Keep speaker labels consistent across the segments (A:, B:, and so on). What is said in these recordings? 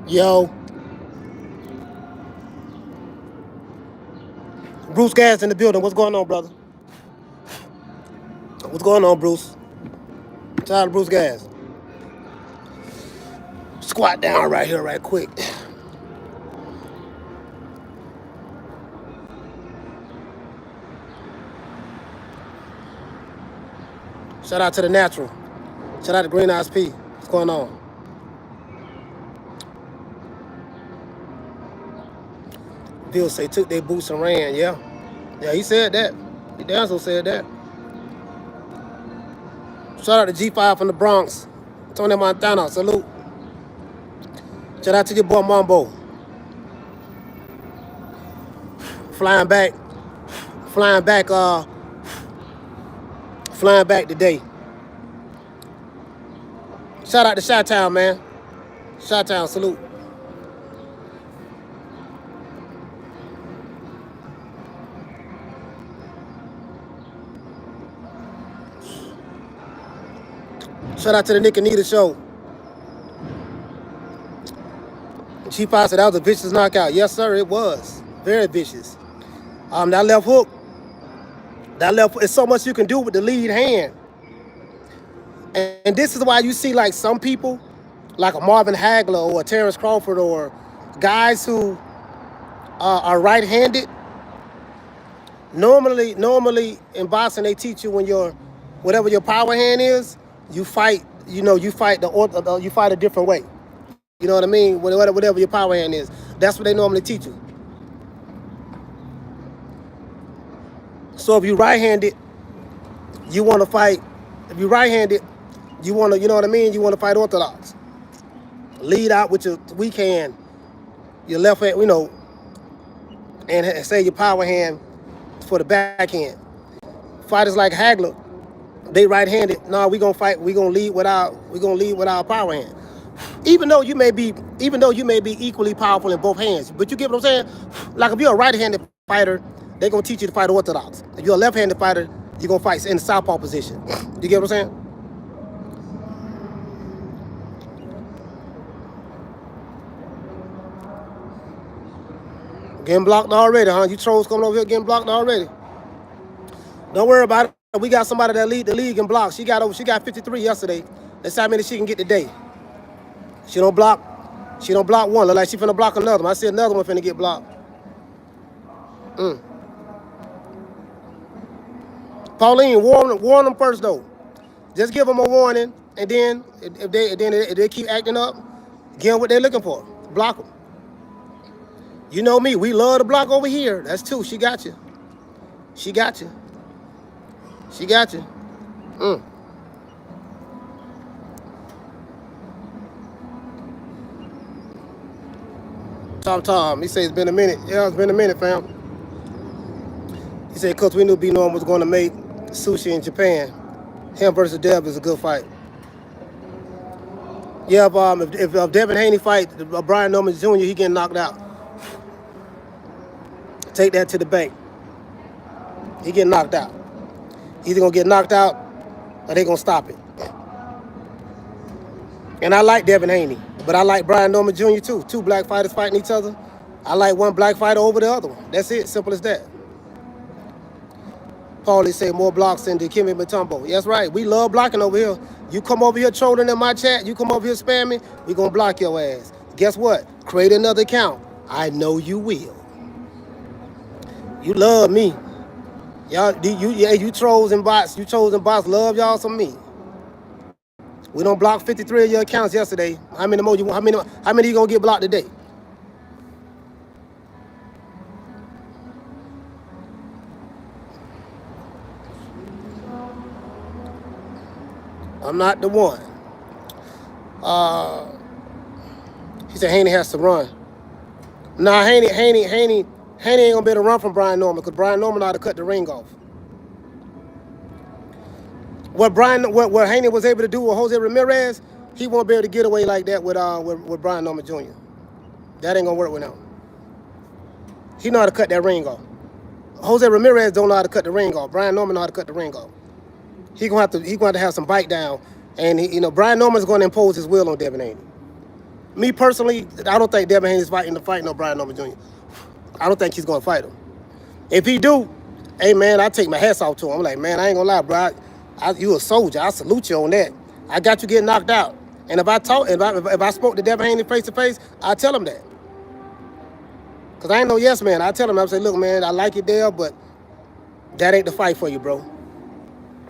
A: Yo, Bruce Gas in the building. What's going on, brother? What's going on, Bruce? Tired of Bruce Gas. Squat down right here, right quick. Shout out to the natural. Shout out to Green Eyes P. What's going on? Bill say took their boots and ran. Yeah, he said that. He damn so said that. Shout out to G5 from the Bronx. Tony Montana, salute. Shout out to your boy Mambo. Flying back today. Shout out to Chi-Town, man. Chi-Town, salute. Shout out to the Nick and Nita show. G5 said that was a vicious knockout. Yes, sir, it was. Very vicious. That left hook, it's so much you can do with the lead hand. And this is why you see like some people, like a Marvin Hagler or a Terrence Crawford or guys who are right-handed. Normally in boxing they teach you when whatever your power hand is, you fight a different way. You know what I mean? Whatever your power hand is, that's what they normally teach you. So if you're right-handed, you want to fight. If you're right-handed, you want to, you know what I mean? You want to fight orthodox. Lead out with your weak hand, your left hand, and say your power hand for the backhand. Fighters like Hagler, they right-handed. No, we gonna lead with our power hand. Even though you may be equally powerful in both hands, but you get what I'm saying? Like if you're a right-handed fighter, they're gonna teach you to fight orthodox. If you're a left-handed fighter, you're gonna fight in the southpaw position. You get what I'm saying? Getting blocked already, huh? You trolls coming over here getting blocked already. Don't worry about it. We got somebody that lead the league in blocks. She got 53 yesterday. That's how many she can get today. She don't block one. Look like she finna block another one. I see another one finna get blocked. Pauline, warn them first though. Just give them a warning, and then if they keep acting up, give them what they're looking for. Block them. You know me, we love to block over here. That's two. She got you. She got you. She got you. Tom, he said it's been a minute. Yeah, it's been a minute, fam. He said, Coach, we knew B Norm was going to make sushi in Japan. Him versus Deb is a good fight. Yeah, if Devin Haney fight Brian Norman Jr., he getting knocked out. Take that to the bank. He getting knocked out. Either gonna get knocked out or they gonna stop it. And I like Devin Haney, but I like Brian Norman Jr. too. Two black fighters fighting each other. I like one black fighter over the other one. That's it. Simple as that. Paulie say more blocks than Dikembe Mutombo. That's right. We love blocking over here. You come over here trolling in my chat. You come over here spamming. We gonna block your ass. Guess what? Create another account. I know you will. You love me. Y'all, you trolls and bots. You trolls and bots love y'all some me. We don't block 53 of your accounts yesterday. How many more? How many you gonna get blocked today? I'm not the one. He said Haney has to run. Nah, Haney ain't gonna be able to run from Brian Norman because Brian Norman ought to cut the ring off. What Haney was able to do with Jose Ramirez, he won't be able to get away like that with Brian Norman Jr. That ain't gonna work with him. He know how to cut that ring off. Jose Ramirez don't know how to cut the ring off. Brian Norman know how to cut the ring off. He gonna have to have some bite down, and Brian Norman's gonna impose his will on Devin Haney. Me personally, I don't think Devin Haney's fighting to fight no Brian Norman Jr. I don't think he's gonna fight him. If he do, hey man, I take my hats off to him. I'm like, man, I ain't gonna lie, bro. You a soldier. I salute you on that. I got you getting knocked out. And if I spoke to Devin Haney face to face, I tell him that. Cause I ain't no yes man. I tell him, I say, look, man, I like you there, but that ain't the fight for you, bro.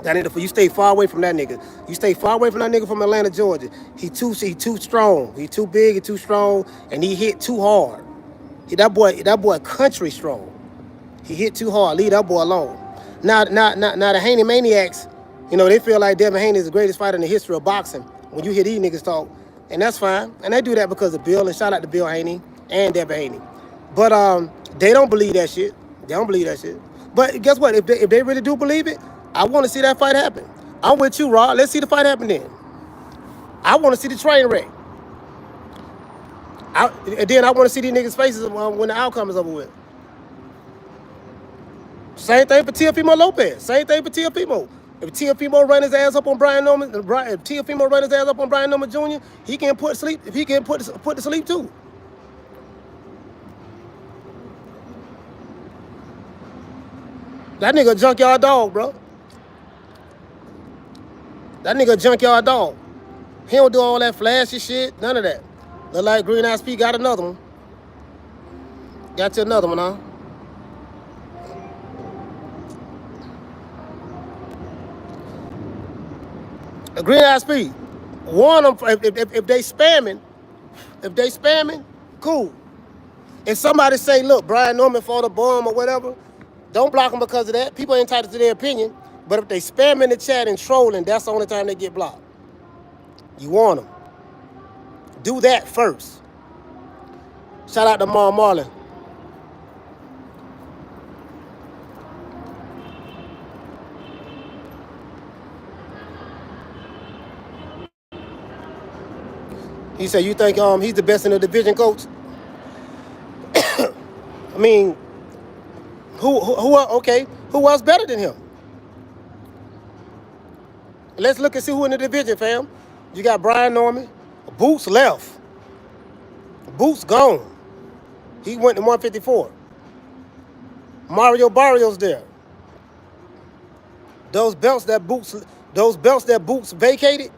A: That ain't the you stay far away from that nigga. You stay far away from that nigga from Atlanta, Georgia. He too strong. He too big, he too strong, and he hit too hard. That boy country strong. He hit too hard. Leave that boy alone. Now the Haney Maniacs, you know, they feel like Devin Haney is the greatest fighter in the history of boxing. When you hear these niggas talk, and that's fine. And they do that because of Bill, and shout out to Bill Haney and Devin Haney. But they don't believe that shit. They don't believe that shit. But guess what? If they really do believe it, I want to see that fight happen. I'm with you, Rod. Let's see the fight happen then. I want to see the train wreck. And then I want to see these niggas' faces when the outcome is over with. Same thing for Teofimo Lopez. Same thing for Teofimo. If Teofimo run his ass up on Brian Norman, if Teofimo run his ass up on Brian Norman Jr., he can put sleep. If he can put to sleep too. That nigga a junkyard dog, bro. That nigga a junkyard dog. He don't do all that flashy shit. None of that. Look like Green Eyes P got another one. Got you another one, huh? Green Eyes P. Warn them if they spamming. If they spamming, cool. If somebody say, look, Brian Norman fought a bomb or whatever, don't block them because of that. People are entitled to their opinion. But if they spam in the chat and trolling, that's the only time they get blocked. You want them. Do that first. Shout out to Marlon. He said, you think he's the best in the division, coach? I mean, who else better than him? Let's look and see who in the division, fam. You got Brian Norman. Boots left. Boots gone. He went to 154. Mario Barrios there. Those belts that Boots vacated,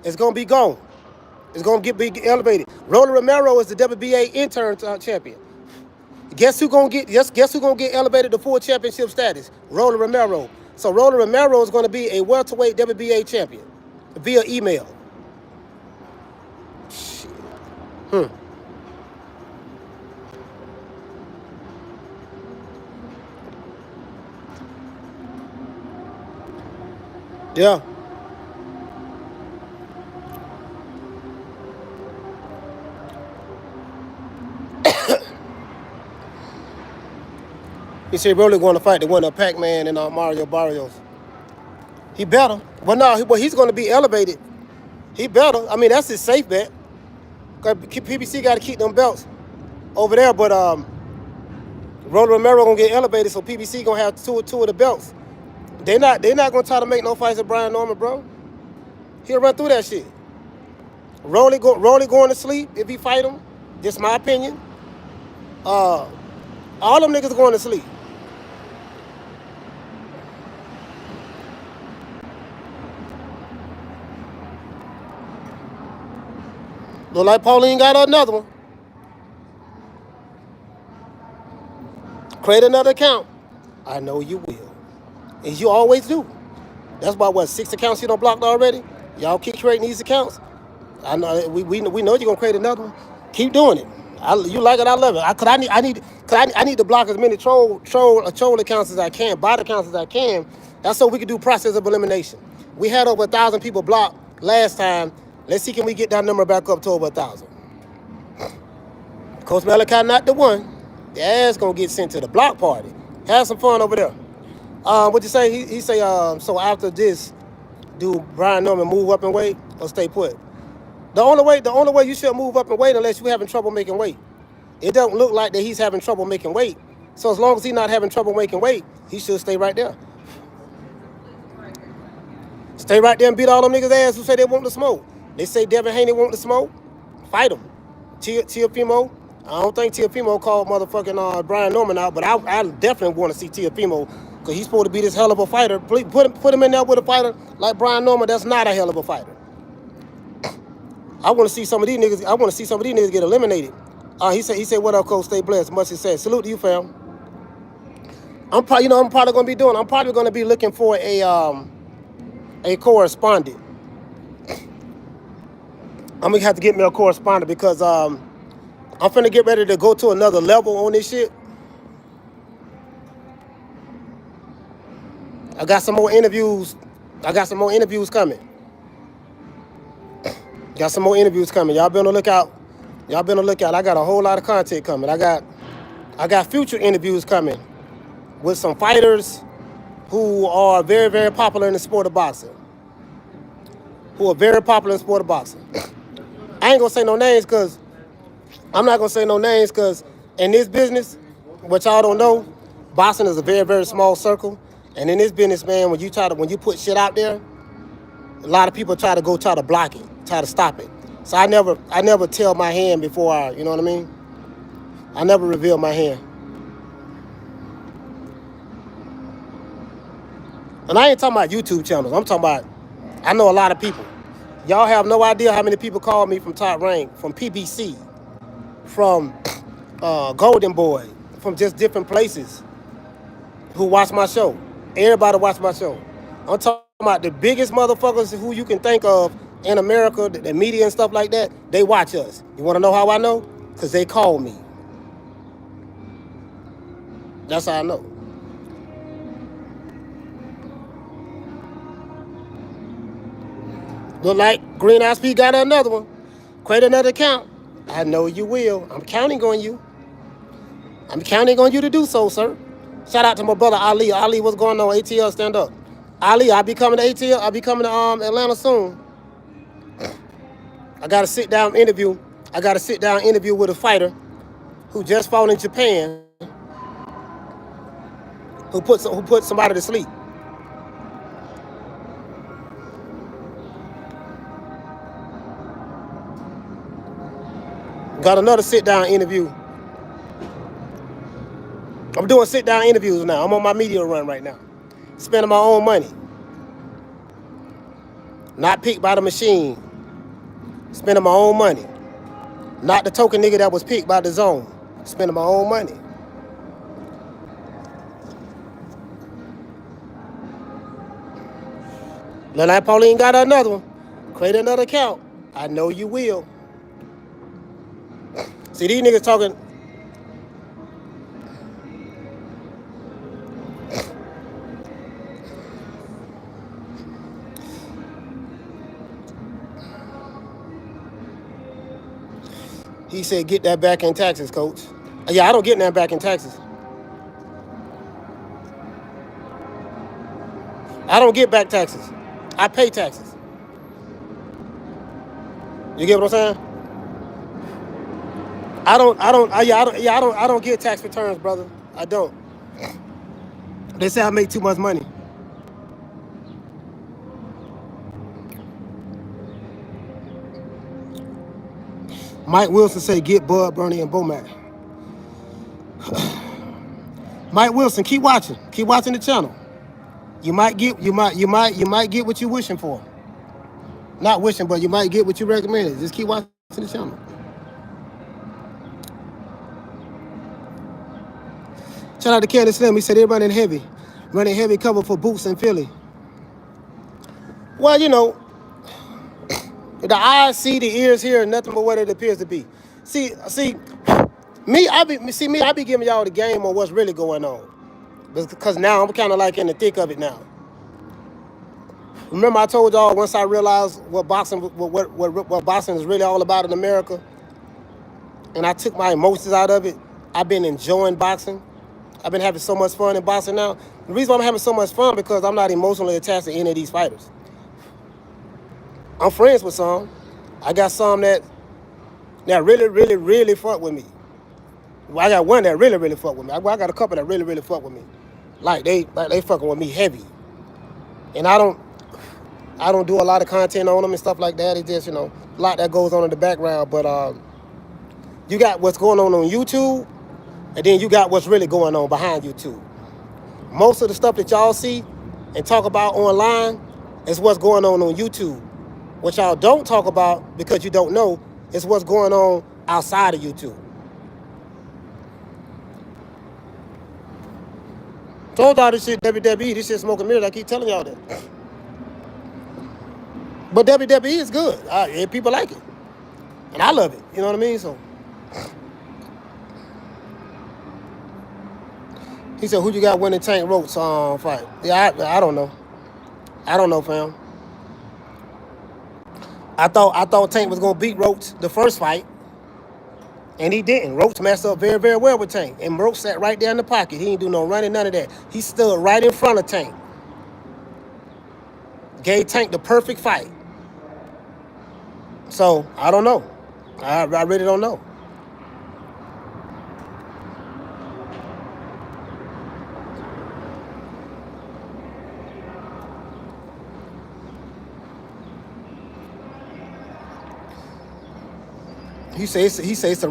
A: it's gonna be gone. It's gonna be elevated. Roland Romero is the WBA interim champion. Guess who gonna get elevated to full championship status? Roland Romero. So Roland Romero is gonna be a welterweight WBA champion via email. Shit. Yeah. He said Rolly going to fight the winner of Pac-Man and Mario Barrios. He better. But no, he's going to be elevated. He better. I mean, that's his safe bet. PBC got to keep them belts over there. But Rolly Romero going to get elevated, so PBC going to have two of the belts. They're not going to try to make no fights with Brian Norman, bro. He'll run through that shit. Rolly going to sleep if he fight him. Just my opinion. All them niggas going to sleep. Look like Pauline got another one. Create another account. I know you will. And you always do. That's about 6 accounts you done blocked already? Y'all keep creating these accounts. I know we know you're gonna create another one. Keep doing it. You like it, I love it. I need to block as many troll accounts as I can, bot accounts as I can. That's so we can do process of elimination. We had over 1,000 people blocked last time. Let's see, can we get that number back up to over 1,000? Coach Malachi not the one. The ass gonna get sent to the block party. Have some fun over there. What you say? He say, so after this, do Brian Norman move up in weight or stay put? The only way you should move up in weight unless you're having trouble making weight. It don't look like that he's having trouble making weight. So as long as he's not having trouble making weight, he should stay right there. Stay right there and beat all them niggas' ass who say they want to smoke. They say Devin Haney want to smoke. Fight him. Teofimo. I don't think Teofimo called motherfucking Brian Norman out, but I definitely want to see Teofimo because he's supposed to be this hell of a fighter. Put him in there with a fighter like Brian Norman. That's not a hell of a fighter. I want to see some of these niggas. I want to see some of these niggas get eliminated. He said, what up, Coach? Stay blessed. Much he said. Salute to you, fam. I'm probably going to be looking for a correspondent. I'm gonna have to get me a correspondent because I'm finna get ready to go to another level on this shit. I got some more interviews. Coming. Got some more interviews coming. Y'all be on the lookout. I got a whole lot of content coming. I got future interviews coming with some fighters who are very, very popular in the sport of boxing. I ain't gonna say no names because in this business, what y'all don't know, boxing is a very, very small circle. And in this business, man, when you put shit out there, a lot of people try to block it, try to stop it. So I never tell my hand before you know what I mean? I never reveal my hand. And I ain't talking about YouTube channels. I'm talking about, I know a lot of people. Y'all have no idea how many people call me from Top Rank, from PBC, from Golden Boy, from just different places who watch my show. Everybody watch my show. I'm talking about the biggest motherfuckers who you can think of in America, the media and stuff like that, they watch us. You want to know how I know? Because they call me. That's how I know. Look like Green Eye Speed got another one. Create another account. I know you will. I'm counting on you. I'm counting on you to do so, sir. Shout out to my brother Ali. Ali, what's going on? ATL, stand up. Ali, I'll be coming to ATL. I'll be coming to Atlanta soon. I got a sit down interview with a fighter who just fought in Japan, who put somebody to sleep. Got another sit-down interview. I'm doing sit-down interviews now. I'm on my media run right now. Spending my own money. Not picked by the machine. Spending my own money. Not the token nigga that was picked by the zone. Spending my own money. Look like Pauline got another one. Create another account. I know you will. See, these niggas talking. He said, get that back in taxes, coach. Yeah, I don't get that back in taxes. I don't get back taxes. I pay taxes. You get what I'm saying? I don't get tax returns, brother. I don't. They say I make too much money. Mike Wilson say get Bud, Bernie, and Bomac. Mike Wilson, keep watching. Keep watching the channel. You might get what you're wishing for. Not wishing, but you might get what you recommended. Just keep watching the channel. Shout out to Candy Slim. He said they're running heavy cover for Boots in Philly. Well, you know, the eyes see, the ears hear, nothing but what it appears to be. See, I be giving y'all the game on what's really going on, because now I'm kind of like in the thick of it now. Remember, I told y'all once I realized what boxing is really all about in America, and I took my emotions out of it. I've been enjoying boxing. I've been having so much fun in boxing now. The reason why I'm having so much fun because I'm not emotionally attached to any of these fighters. I'm friends with some. I got some that really, really, really fuck with me. Well, I got one that really, really fuck with me. I got a couple that really, really fuck with me. Like they fucking with me heavy. And I don't. I don't do a lot of content on them and stuff like that. It's just, a lot that goes on in the background. But you got what's going on YouTube, and then you got what's really going on behind YouTube. Most of the stuff that y'all see and talk about online is what's going on YouTube. What y'all don't talk about because you don't know is what's going on outside of YouTube. Told y'all this shit WWE, this shit smoke and mirrors. I keep telling y'all that. But WWE is good. People like it. And I love it. You know what I mean? So he said, who you got winning Tank Roach fight? Yeah, I don't know. I don't know, fam. I thought Tank was gonna beat Roach the first fight. And he didn't. Roach messed up very, very well with Tank. And Roach sat right there in the pocket. He didn't do no running, none of that. He stood right in front of Tank. Gave Tank the perfect fight. So, I don't know. I really don't know. He says the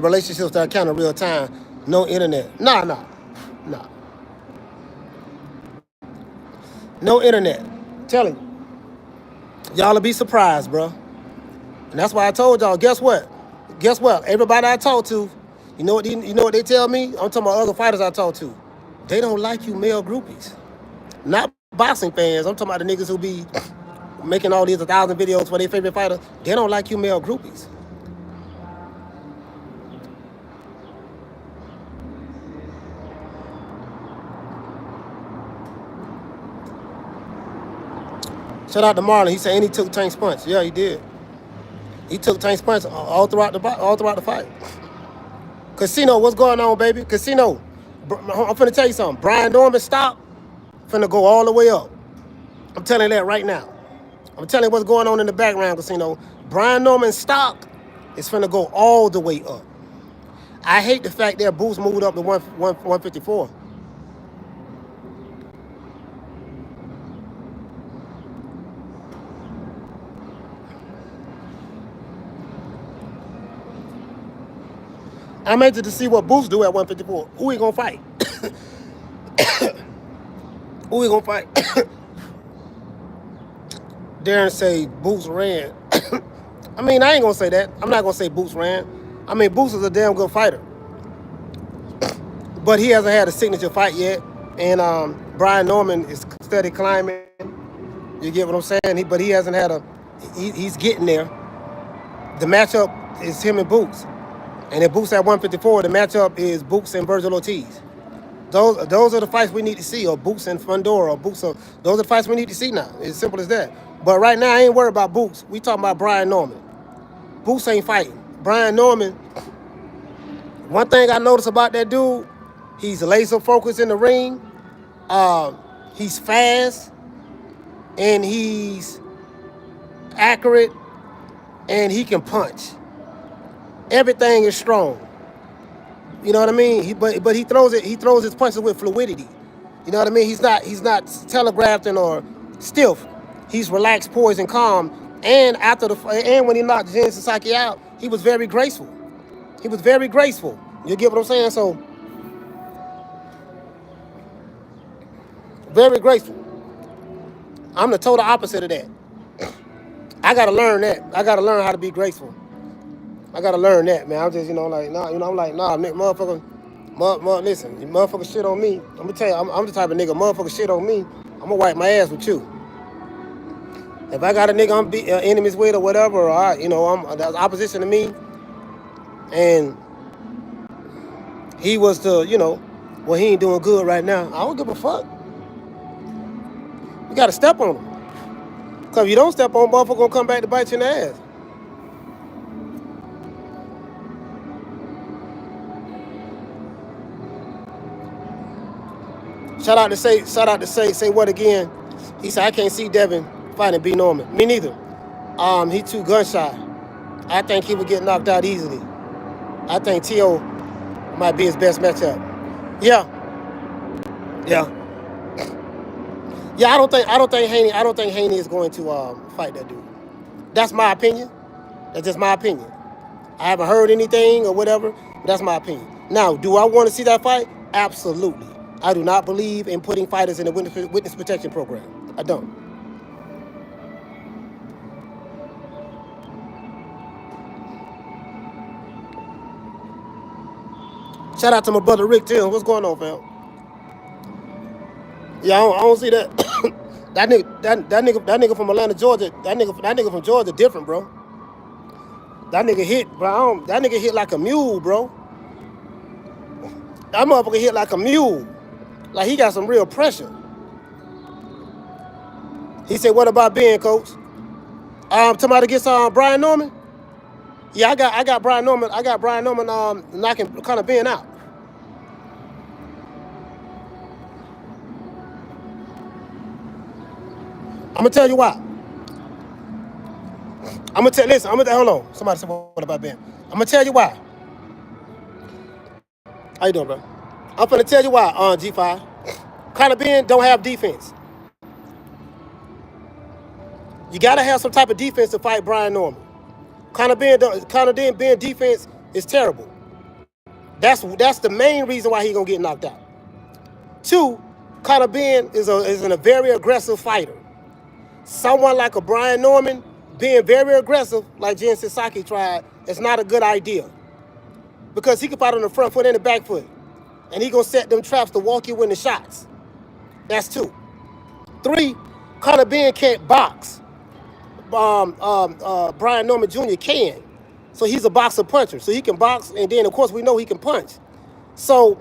A: relationships that count in real time. No internet. Nah. No internet. Telling you. Y'all will be surprised, bro. And that's why I told y'all, guess what? Everybody I talk to, you know what they tell me? I'm talking about other fighters I talk to. They don't like you male groupies. Not boxing fans. I'm talking about the niggas who be making all these 1,000 videos for their favorite fighter. They don't like you male groupies. Shout out to Marlon. He said, and he took Tank's punch. Yeah, he did. He took Tank's punch all throughout the fight. Casino, what's going on, baby? Casino, I'm finna tell you something. Brian Norman's stock finna go all the way up. I'm telling you that right now. I'm telling you what's going on in the background, Casino. Brian Norman's stock is finna go all the way up. I hate the fact that Boots moved up to 154. I'm anxious to see what Boots do at 154. Who he gonna fight? Who he gonna fight? Darren say Boots ran. I mean, I ain't gonna say that. I'm not gonna say Boots ran. I mean, Boots is a damn good fighter. But he hasn't had a signature fight yet. And Brian Norman is steady climbing. You get what I'm saying? But he hasn't had he's getting there. The matchup is him and Boots. And if Boots at 154, the matchup is Boots and Virgil Ortiz. Those are the fights we need to see, or Boots and Fundora, or Boots. Those are the fights we need to see now. It's simple as that. But right now, I ain't worried about Boots. We talking about Brian Norman. Boots ain't fighting. Brian Norman, one thing I noticed about that dude, he's laser focused in the ring. He's fast, and he's accurate, and he can punch. Everything is strong. You know what I mean? But he throws his punches with fluidity. You know what I mean? He's not telegraphed or stiff. He's relaxed, poised, and calm. And when he knocked Jin Sasaki out, he was very graceful. He was very graceful. You get what I'm saying? So very graceful. I'm the total opposite of that. I gotta learn that. I gotta learn how to be graceful. I gotta learn that, man. I'm just, I'm like, motherfucker, listen, you motherfucker shit on me. I'm gonna tell you, I'm the type of nigga, motherfucker shit on me, I'm gonna wipe my ass with you. If I got a nigga I'm enemies with or whatever, or I'm that's opposition to me, and he was to, well, he ain't doing good right now, I don't give a fuck. You gotta step on him. Because if you don't step on, motherfucker gonna come back to bite you in the ass. Shout out to say what again? He said, I can't see Devin fighting B. Norman. Me neither. He too gun shy. I think he would get knocked out easily. I think T.O. might be his best matchup. Yeah. Yeah, I don't think Haney is going to fight that dude. That's my opinion. That's just my opinion. I haven't heard anything or whatever, but that's my opinion. Now, do I want to see that fight? Absolutely. I do not believe in putting fighters in a witness protection program. I don't. Shout out to my brother Rick Tim. What's going on, fam? Yeah, I don't see that. That nigga from Atlanta, Georgia. That nigga from Georgia different, bro. That nigga hit, bro. That nigga hit like a mule, bro. That motherfucker hit like a mule. Like he got some real pressure. He said, "What about Ben, coach?" Somebody gets Brian Norman. Yeah, I got Brian Norman. I got Brian Norman knocking Conor Benn out. I'm gonna tell you why. Listen. Hold on. Somebody said, "What about Ben?" I'm gonna tell you why. How you doing, bro? I'm gonna tell you why. G5. Conor Benn don't have defense. You gotta have some type of defense to fight Brian Norman. Conor Benn defense is terrible. That's the main reason why he gonna get knocked out. Two, Conor Benn is a very aggressive fighter. Someone like a Brian Norman being very aggressive, like Jin Sasaki tried, is not a good idea. Because he can fight on the front foot and the back foot. And he gonna set them traps to walk you in the shots. That's two. Three, Conor Benn can't box. Brian Norman Jr. can. So he's a boxer puncher. So he can box, and then of course we know he can punch. So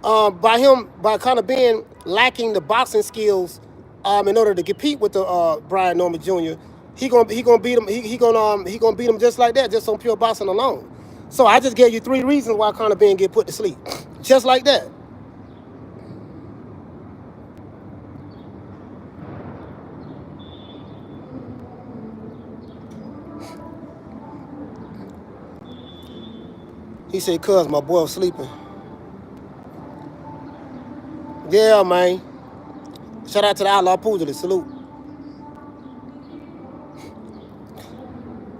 A: by Conor Benn lacking the boxing skills in order to compete with the Brian Norman Jr., he gonna beat him. He gonna beat him just like that, just on pure boxing alone. So I just gave you 3 reasons why Conor Benn get put to sleep, just like that. He said, "Cuz my boy was sleeping." Yeah, man. Shout out to the Outlaw Pugilist. Salute.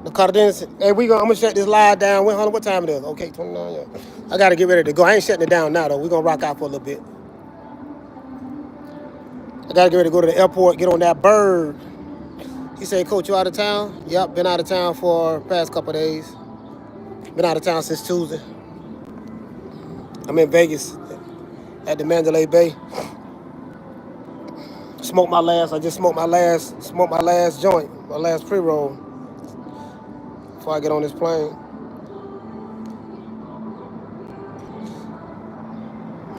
A: The Cardenas. Hey, I'm gonna shut this live down. Hold on, what time it is? Okay, 29. Yeah. I gotta get ready to go. I ain't shutting it down now though. We're gonna rock out for a little bit. I gotta get ready to go to the airport, get on that bird. He said, "Coach, you out of town?" Yep, been out of town for the past couple of days. Been out of town since Tuesday. I'm in Vegas at the Mandalay Bay. I just smoked my last joint, my last pre-roll before I get on this plane.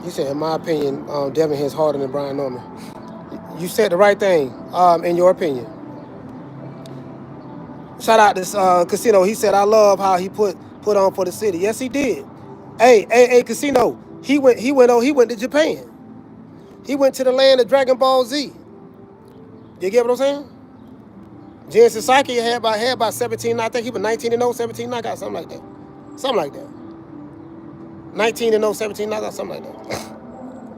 A: He said, in my opinion, Devin hits harder than Brian Norman. You said the right thing, in your opinion. Shout out this Casino. He said, I love how he put on for the city. Yes, he did. Hey, Casino. He went to Japan. He went to the land of Dragon Ball Z. You get what I'm saying? Jin Sasaki had about 17. I think he was 19-0, 17 knockouts, something like that. Something like that. 19-0, 17 knockouts, something like that.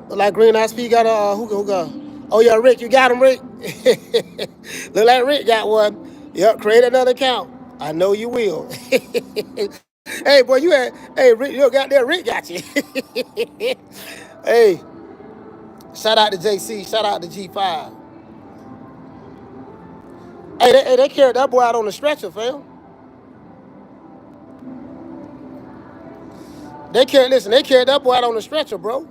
A: Look like Green SP got a who got? Oh yeah, Rick, you got him, Rick. Look like Rick got one. Yep, create another account. I know you will. Hey, boy, Rick, you got there. Rick got you. Hey, shout out to JC. Shout out to G5. Hey, they carried that boy out on the stretcher, fam. They carried that boy out on the stretcher, bro.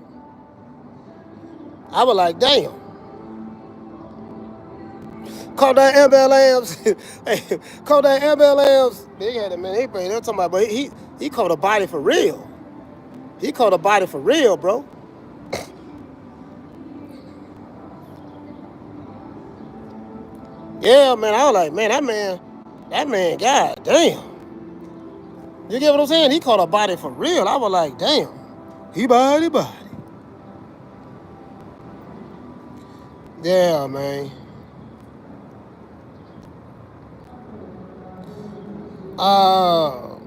A: I was like, damn. Call that ambulance. Hey, call that ambulance. They had it, man. They're talking about, but he caught a body for real. He caught a body for real, bro. Yeah, man. I was like, man, that man, god damn. You get what I'm saying? He caught a body for real. I was like, damn. He body. Yeah, man. Uh,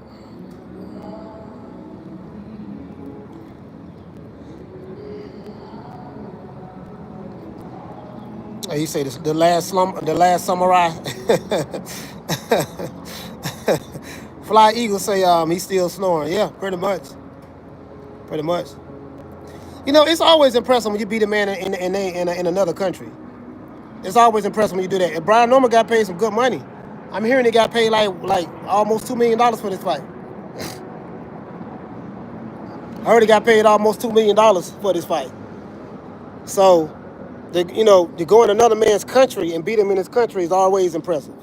A: You say this, the last samurai. Fly Eagle say he's still snoring. Yeah, pretty much. Pretty much. You know, it's always impressive when you beat a man in another country. It's always impressive when you do that. And Brian Norman got paid some good money. I'm hearing he got paid like almost $2 million for this fight. I heard he got paid almost $2 million for this fight. So, to go in another man's country and beat him in his country is always impressive.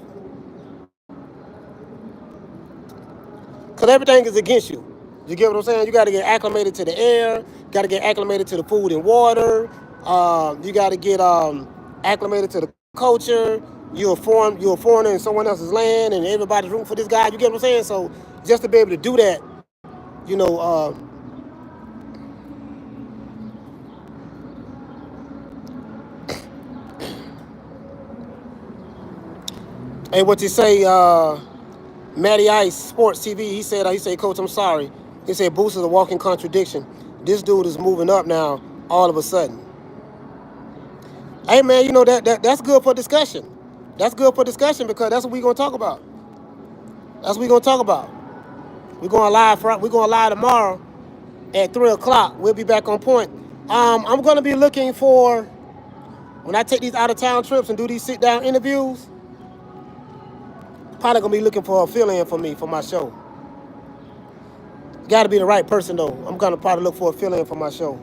A: Because everything is against you. You get what I'm saying? You got to get acclimated to the air. You got to get acclimated to the food and water. You got to get acclimated to the culture. You're a foreigner in someone else's land, and everybody's rooting for this guy. You get what I'm saying? So just to be able to do that, hey, what you say? Matty Ice Sports TV. He said, Coach, I'm sorry. He said, Boost is a walking contradiction. This dude is moving up now all of a sudden. Hey, man, that's good for discussion. That's good for discussion because that's what we're going to talk about. That's what we're going to talk about. We're going live tomorrow at 3 o'clock. We'll be back on point. I'm going to be looking for, when I take these out-of-town trips and do these sit-down interviews, probably going to be looking for a fill-in for me for my show. Got to be the right person, though. I'm going to probably look for a fill-in for my show.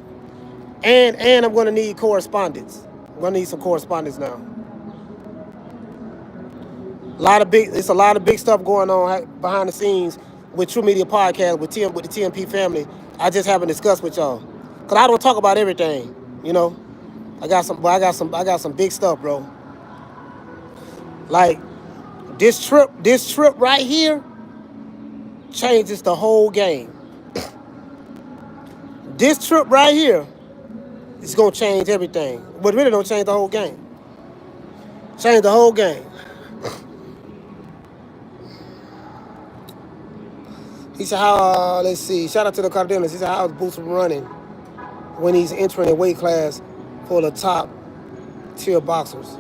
A: And I'm going to need correspondence. I'm going to need some correspondence now. It's a lot of big stuff going on behind the scenes with True Media Podcast with the TMP family. I just haven't discussed with y'all. Cause I don't talk about everything, I got some big stuff, bro. Like this trip right here changes the whole game. This trip right here is gonna change everything. But really don't change the whole game. Change the whole game. He said, let's see. Shout out to the Cardinals. He said, how's Boots running when he's entering a weight class for the top tier boxers?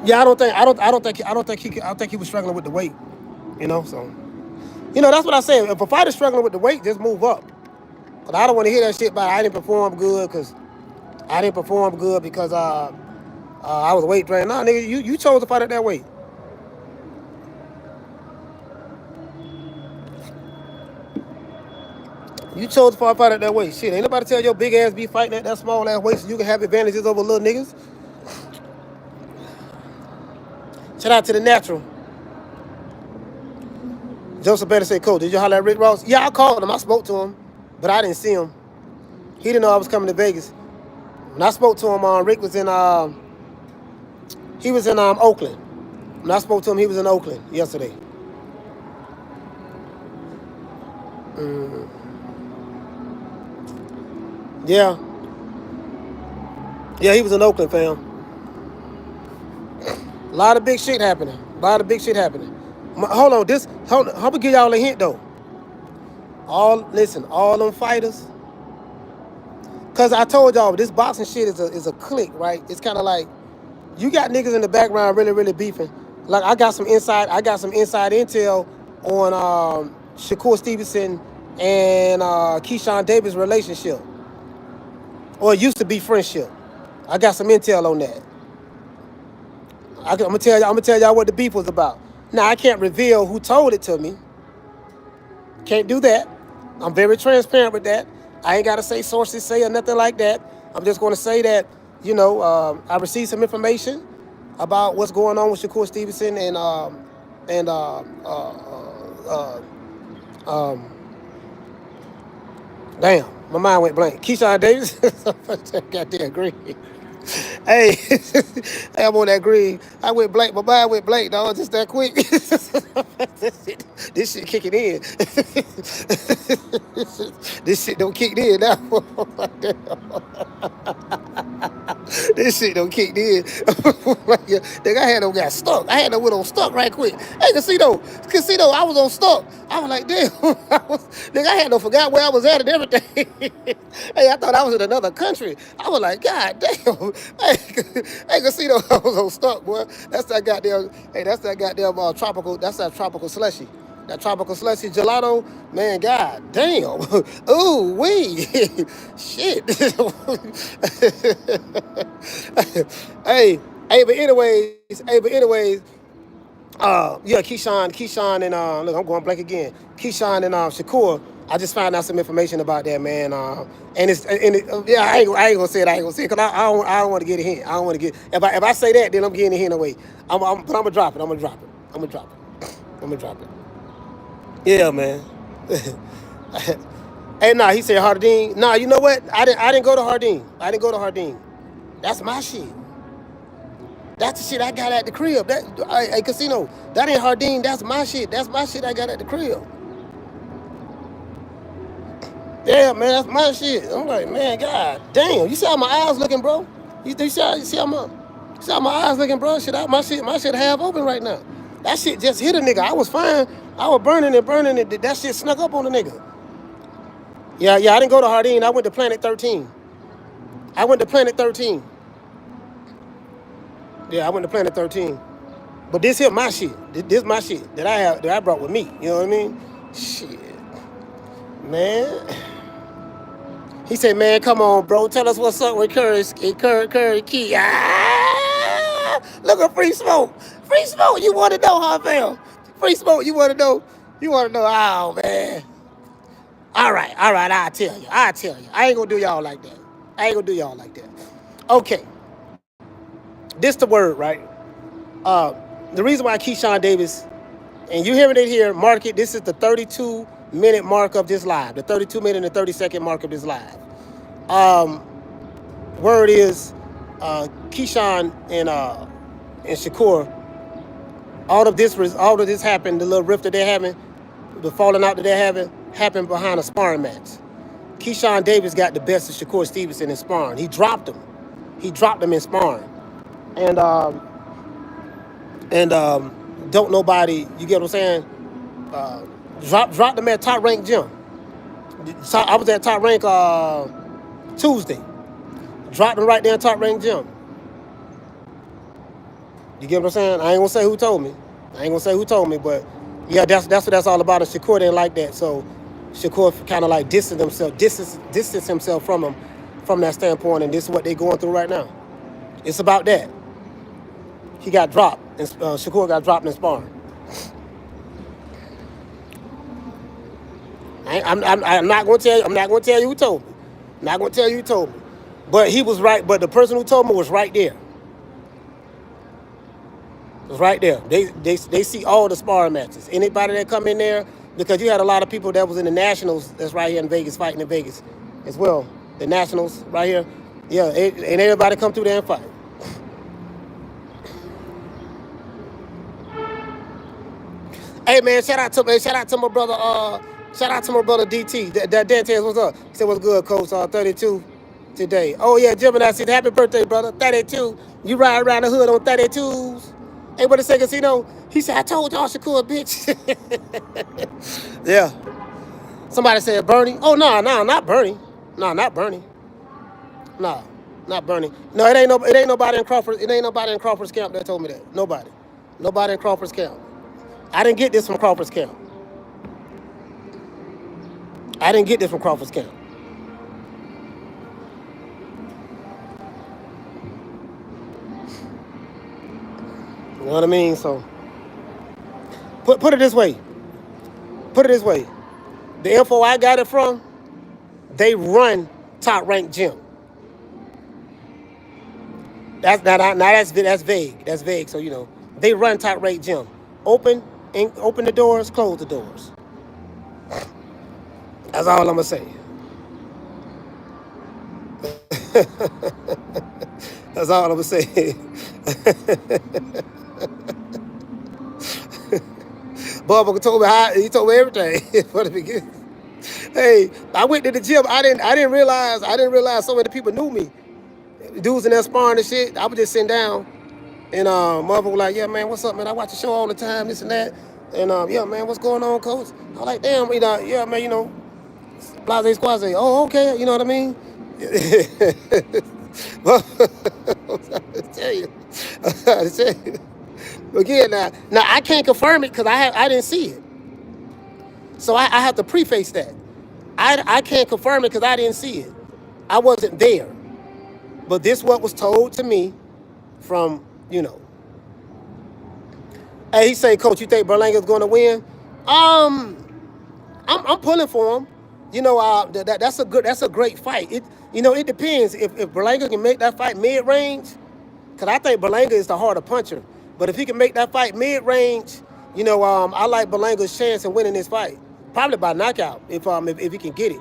A: Yeah, I think he was struggling with the weight. So that's what I say. If a fighter's struggling with the weight, just move up. But I don't want to hear that shit about I didn't perform good because I was weight drained. Nah, nigga, you chose to fight at that weight. You chose to fight at that weight. Shit, ain't nobody tell your big ass be fighting at that small ass weight so you can have advantages over little niggas. Shout out to the natural. Joseph Better say, Coach, did you holler at Rick Ross? Yeah, I called him. I spoke to him, but I didn't see him. He didn't know I was coming to Vegas. When I spoke to him, Rick was in Oakland. When I spoke to him, he was in Oakland yesterday. Yeah. Yeah, he was in Oakland, fam. A lot of big shit happening. Hold on, I'm gonna give y'all a hint though. All them fighters. Cause I told y'all this boxing shit is a clique, right? It's kind of like you got niggas in the background really, really beefing. Like I got some inside intel on Shakur Stevenson and Keyshawn Davis' relationship. Or it used to be friendship. I got some intel on that. I'm gonna tell y'all what the beef was about. Now I can't reveal who told it to me. Can't do that. I'm very transparent with that. I ain't gotta say sources say or nothing like that. I'm just gonna say that I received some information about what's going on with Shakur Stevenson and damn, my mind went blank. Keyshawn Davis, goddamn agree. Hey, hey, I'm on that green. I went blank. My mind went blank, dog. Just that quick. This shit kicking in. This shit don't kick in now. This shit don't kick in. Nigga, I had them got stuck. I had them with them stuck right quick. Hey, casino, I was on stuck. I was like, damn. Nigga, I had no forgot where I was at and everything. Hey, I thought I was in another country. I was like, God damn. Hey, casino, I was on stuck, boy. That's that goddamn. Hey, that's that goddamn tropical. That's that tropical slushy. That tropical slushy gelato, man, god damn. Ooh, wee. Shit. hey, but anyways, yeah, Keyshawn and look, I'm going blank again. Keyshawn and Shakur. I just found out some information about that, man. Yeah, I ain't gonna say it. I ain't gonna say it because I don't want to get a hint. I don't want to get if I say that, then I'm getting a hint away. But I'm gonna drop it. I'm gonna drop it. Yeah, man. Hey, nah, he said Hardin. Nah, you know what? I didn't go to Hardin. That's my shit. That's the shit I got at the crib. Hey, casino. That ain't Hardin. That's my shit. That's my shit I got at the crib. Yeah, man, that's my shit. I'm like, man, god damn. You see how my eyes looking, bro? You see how my eyes looking, bro? My shit half open right now. That shit just hit a nigga. I was fine. I was burning it. That shit snuck up on the nigga. Yeah, I didn't go to Hardin. I went to Planet 13. Yeah, I went to Planet 13. But this here my shit. This my shit that I brought with me. You know what I mean? Shit. Man. He said, man, come on, bro. Tell us what's up with Curry Key. Look at Free Smoke. Free Smoke, you want to know how I feel? Free Smoke, you want to know? Oh, man. All right, I'll tell you. I ain't going to do y'all like that. Okay. This the word, right? The reason why Keyshawn Davis, and you hearing it here, mark it. This is the 32-minute mark of this live. The 32-minute and 30-second mark of this live. Word is Keyshawn and Shakur. All of this happened. The little rift that they're having, the falling out that they're having, happened behind a sparring match. Keyshawn Davis got the best of Shakur Stevenson in sparring. He dropped him. In sparring. And don't nobody, you get what I'm saying? Dropped them at top rank gym. I was at top rank Tuesday. Dropped him right there at top rank gym. You get what I'm saying? I ain't gonna say who told me, but yeah, that's what that's all about. And Shakur didn't like that, so Shakur kind of like distanced himself from him from that standpoint, and this is what they're going through right now. It's about that. He got dropped, and Shakur got dropped in sparring. I'm not going to tell you. I'm not going to tell you who told me. But he was right. But the person who told me was right there. They see all the sparring matches. Anybody that come in there, because you had a lot of people that was in the Nationals that's right here in Vegas, fighting in Vegas as well. The Nationals right here. Yeah, and everybody come through there and fight. Hey man, shout out to my brother DT. That Dantes, what's up? He said, what's good, coach? 32 today. Oh yeah, Gemini said, happy birthday, brother. 32. You ride around the hood on 32s. Hey, what a second, he said, I told y'all Shakur, bitch. Yeah. Somebody said Bernie. Oh no, not Bernie. No, not Bernie. No, not Bernie. No, it ain't nobody in Crawford's camp that told me that. Nobody in Crawford's camp. I didn't get this from Crawford's camp. You know what I mean? So put it this way. The info I got it from, they run top ranked gym. That's vague. That's vague. So they run top ranked gym. Open the doors, close the doors. That's all I'm gonna say. That's all I'm saying. Bubba told me he told me everything from the beginning. Hey, I went to the gym. I didn't realize so many people knew me. Dudes in there sparring and shit. I was just sitting down, and mother was like, "Yeah, man, what's up, man? I watch the show all the time, this and that." And yeah, man, what's going on, coach? I'm like, damn, yeah, man, blase squaze. Oh, okay, you know what I mean? Well, I tell you, I tell you. Again, now I can't confirm it because I didn't see it, so I have to preface that. I can't confirm it because I didn't see it. I wasn't there, but this what was told to me from Hey, he say, Coach, you think Berlanga's going to win? I'm pulling for him. That's a great fight. It depends if Berlanga can make that fight mid range, because I think Berlanga is the harder puncher. But if he can make that fight mid range, I like Berlanga's chance in winning this fight, probably by knockout if he can get it.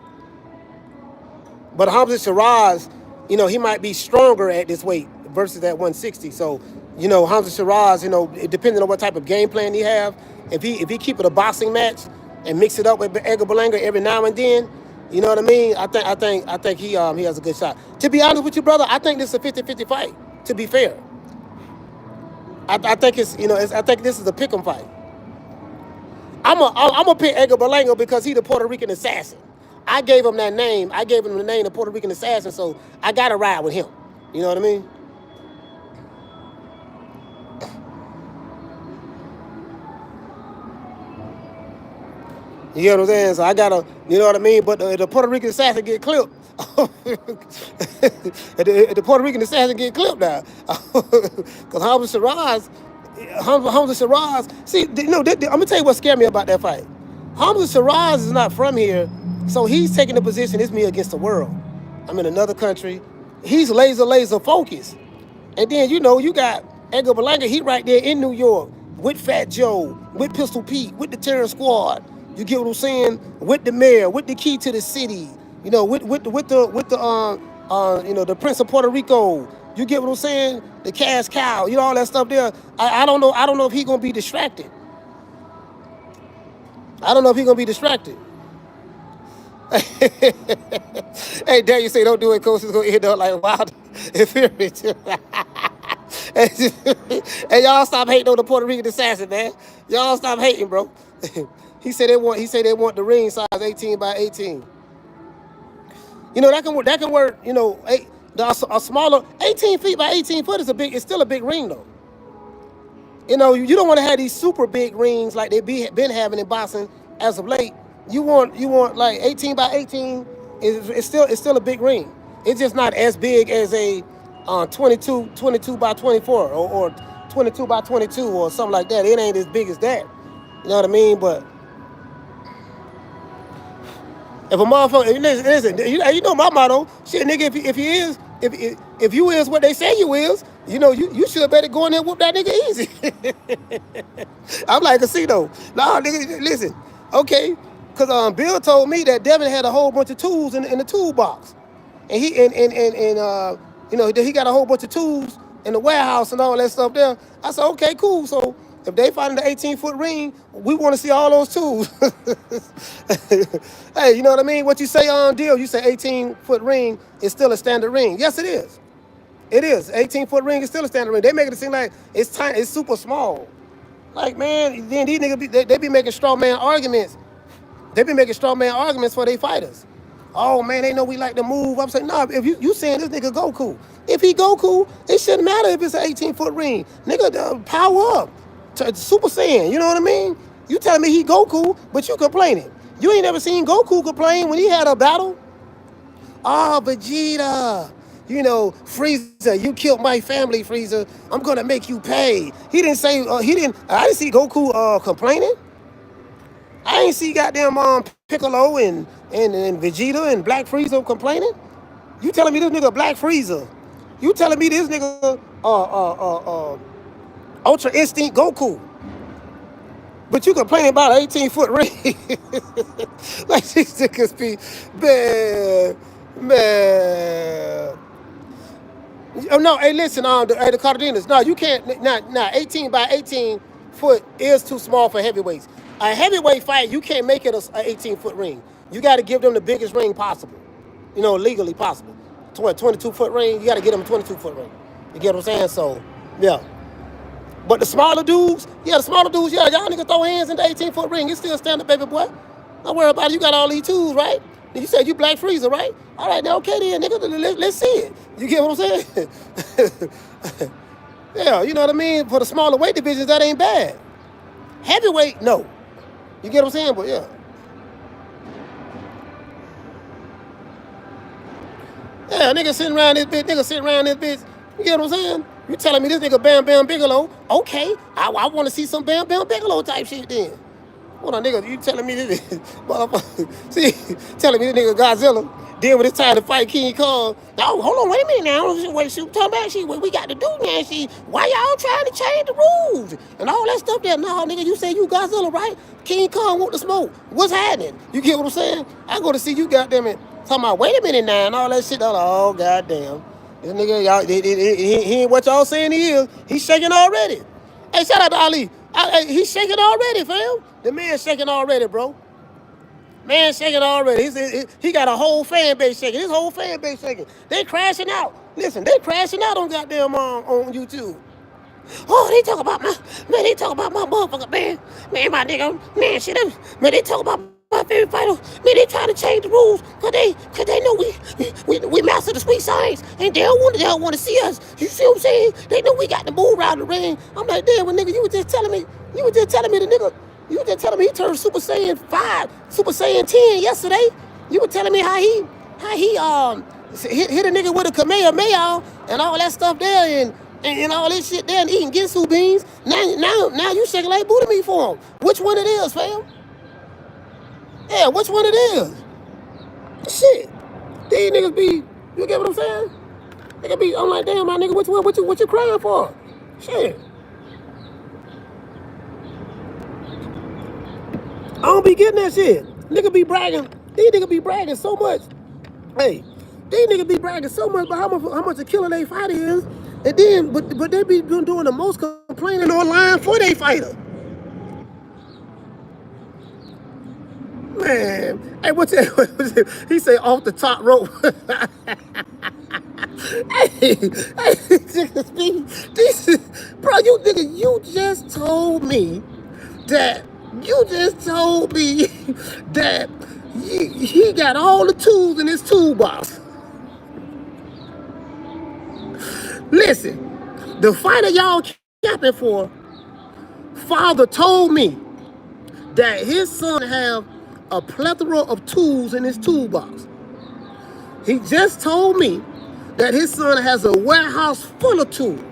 A: But Hamza Shiraz, he might be stronger at this weight versus that 160. So, Hamza Shiraz, depending on what type of game plan he have, if he keep it a boxing match and mix it up with Edgar Berlanga every now and then, you know what I mean? I think he has a good shot. To be honest with you, brother, I think this is a 50-50 fight. To be fair, I think I think this is a pick'em fight. I'm a pick Edgar Berlanga because he's the Puerto Rican assassin. I gave him that name. I gave him the name of Puerto Rican assassin, so I got to ride with him. You know what I mean? You get what I'm saying? So I got to, you know what I mean? But the Puerto Rican assassin get clipped. the Puerto Rican assassin get clipped now. Because Hamza Shiraz, see, I'm going to tell you what scared me about that fight. Hamza Shiraz is not from here. So he's taking the position, it's me against the world. I'm in another country. He's laser focused. And then, you got Edgar Berlanga, he right there in New York with Fat Joe, with Pistol Pete, with the Terror Squad. You get what I'm saying? With the mayor, with the key to the city, with the Prince of Puerto Rico. You get what I'm saying? The cash cow, all that stuff there. I don't know if he's gonna be distracted. I don't know if he's gonna be distracted. Hey, Daniel say don't do it, coach. It's gonna end up like wild and furious. Hey, y'all stop hating on the Puerto Rican assassin, man. Y'all stop hating, bro. He said they want the ring size 18 by 18. That can work. A smaller 18 feet by 18 foot it's still a big ring though. You don't want to have these super big rings like they've been having in boxing as of late. You want like 18 by 18 it's still a big ring. It's just not as big as a 22 by 24 or 22 by 22 or something like that. It ain't as big as that. You know what I mean? But if a motherfucker, listen, you know my motto, shit, nigga, if you is what they say you is, you should better go in there and whoop that nigga easy. I'm like Casino. Nah, nigga, listen, okay, because Bill told me that Devin had a whole bunch of tools in the toolbox, and he got a whole bunch of tools in the warehouse and all that stuff there. I said, okay, cool. So if they find the 18-foot ring, we want to see all those tools. Hey, you know what I mean? What you say on deal? You say 18-foot ring is still a standard ring. Yes, it is. It is. 18-foot ring is still a standard ring. They make it seem like it's tiny, it's super small. Like, man, then these niggas they be making straw man arguments. They be making straw man arguments for their fighters. Oh man, they know we like to move. I'm saying, nah, if you saying this nigga Goku. If he Goku, it shouldn't matter if it's an 18-foot ring. Nigga, power up. Super Saiyan, you know what I mean? You telling me he Goku, but you complaining. You ain't never seen Goku complain when he had a battle? Oh, Vegeta. Frieza, you killed my family, Frieza. I'm gonna make you pay. He didn't say, I didn't see Goku complaining. I ain't see goddamn Piccolo and Vegeta and Black Frieza complaining. You telling me this nigga Black Frieza? You telling me this nigga Ultra Instinct Goku? But you complaining about an 18-foot ring? Like these niggas be man. Oh no, hey, listen, the Cardenas. No, you can't. Nah, 18 by 18 foot is too small for heavyweights. A heavyweight fight, you can't make it a 18-foot ring. You got to give them the biggest ring possible. You know, legally possible. 22-foot ring. You got to get them a 22-foot ring. You get what I'm saying? So, yeah. But the smaller dudes, yeah, y'all niggas throw hands in the 18-foot ring. You still stand up, baby boy. Don't worry about it. You got all these tools, right? You said you Black Freezer, right? All right, now, okay then, nigga, let's see it. You get what I'm saying? Yeah, you know what I mean? For the smaller weight divisions, that ain't bad. Heavyweight, no. You get what I'm saying? But yeah. Yeah, nigga sitting around this bitch. You get what I'm saying? You telling me this nigga Bam Bam Bigelow? Okay, I want to see some Bam Bam Bigelow type shit then. Hold on, nigga, you telling me this motherfucker? See, telling me this nigga Godzilla. Then when it's time to fight King Kong, oh, hold on, wait a minute now. Wait, she talking about what we got to do now. Why y'all trying to change the rules and all that stuff there? No, nigga, you say you Godzilla, right? King Kong want the smoke. What's happening? You get what I'm saying? I go to see you, goddamn it. Talking about, wait a minute now, and all that shit. Oh, goddamn. This nigga, y'all, he ain't what y'all saying he is. He's shaking already. Hey, shout out to Ali. He's shaking already, fam. The man's shaking already, bro. Man shaking already. He got a whole fan base shaking. His whole fan base shaking. They crashing out. Listen, they crashing out on goddamn on YouTube. Oh, they talk about they talk about my motherfucker, man. Man, my nigga, man, shit. Man, they talk about my favorite fighter. Man, they trying to change the rules cause they know we master the sweet science and they don't want to see us. You see what I'm saying? They know we got to move around the ring. I'm like, damn, well, nigga, you was just telling me the nigga. You were just telling me he turned Super Saiyan 5, Super Saiyan 10 yesterday. You were telling me how he hit a nigga with a Kamehameha and all that stuff there and all this shit there and eating Ginsu beans. Now you shaking like booty meat for him. Which one it is, fam? Yeah, which one it is? Shit. These niggas be, you get what I'm saying? Nigga be, I'm like, damn, my nigga, which one? What you crying for? Shit. I don't be getting that shit. Nigga be bragging. These niggas be bragging so much. Hey, these niggas be bragging so much about how much a killer they fighter is. And then, but they be doing the most complaining online for they fighter. Man, hey, what's that? He say off the top rope. Bro, you just told me that. You just told me that he got all the tools in his toolbox. Listen, the fighter y'all capping for, father told me that his son have a plethora of tools in his toolbox. He just told me that his son has a warehouse full of tools.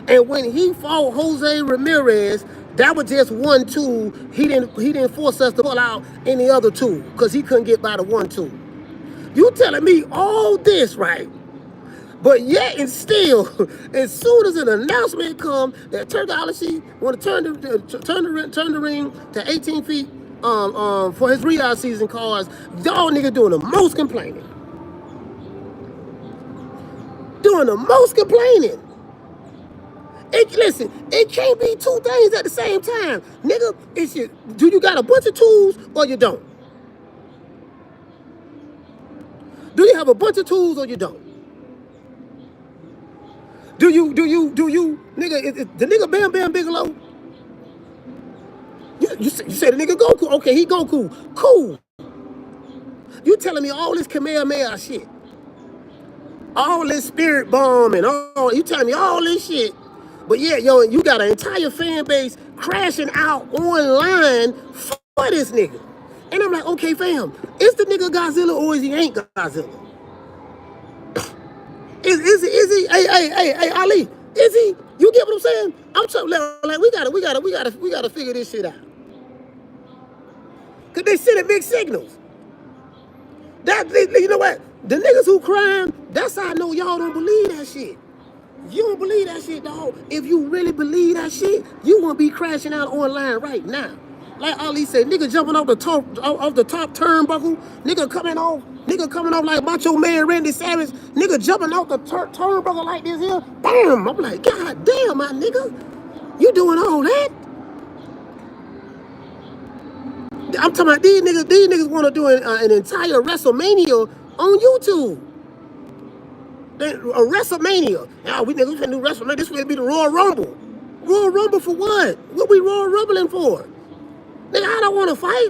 A: And when he fought Jose Ramirez, that was just one tool. He didn't force us to pull out any other tool because he couldn't get by the one tool. You telling me all this, right? But yet and still, as soon as an announcement comes that Turkology want to turn the ring to 18 feet for his Riyadh season cards, y'all niggas doing the most complaining. Doing the most complaining. Listen, it can't be two things at the same time. Nigga, do you got a bunch of tools or you don't? Do you have a bunch of tools or you don't? Do you, nigga, the nigga Bam Bam Bigelow? You said the nigga Goku. Okay, he Goku. Cool. You telling me all this Kamehameha shit. All this spirit bomb and all, you telling me all this shit. But yeah, yo, you got an entire fan base crashing out online for this nigga. And I'm like, okay, fam, is the nigga Godzilla or is he ain't Godzilla? Is he? Hey, Ali, is he? You get what I'm saying? I'm talking like we gotta figure this shit out. Cause they sending mixed signals. You know what? The niggas who crying, that's how I know y'all don't believe that shit. You don't believe that shit, dog. If you really believe that shit, you won't be crashing out online right now. Like Ali said, nigga jumping off the top turnbuckle, nigga coming off Nigga coming off like Macho Man Randy Savage. Nigga jumping off the turnbuckle like this here. Bam! I'm like, God damn, my nigga. You doing all that? I'm talking about these niggas want to do an entire WrestleMania on YouTube. A WrestleMania. Now we finna do WrestleMania. This finna be the Royal Rumble. Royal Rumble for what? What we Royal Rumbling for? Nigga, I don't want to fight.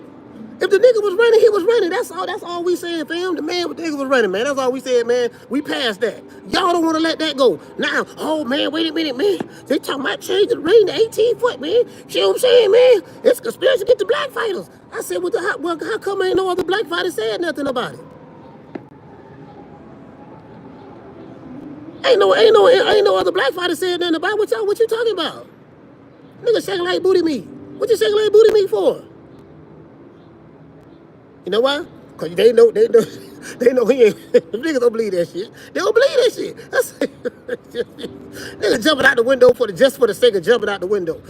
A: If the nigga was running, he was running. That's all we saying, fam. The nigga was running, man. That's all we said, man. We passed that. Y'all don't want to let that go. Now, oh, man, wait a minute, man. They talking about changing the ring to 18 foot, man. See what I'm saying, man? It's conspiracy to get the black fighters. I said, how come ain't no other black fighters said nothing about it? Ain't no other black fighter said nothing about it. What you talking about? Nigga shaking like booty meat. What you shaking like booty meat for? You know why? Cause they know he ain't. Niggas don't believe that shit. They don't believe that shit. That's nigga jumping out the window just for the sake of jumping out the window.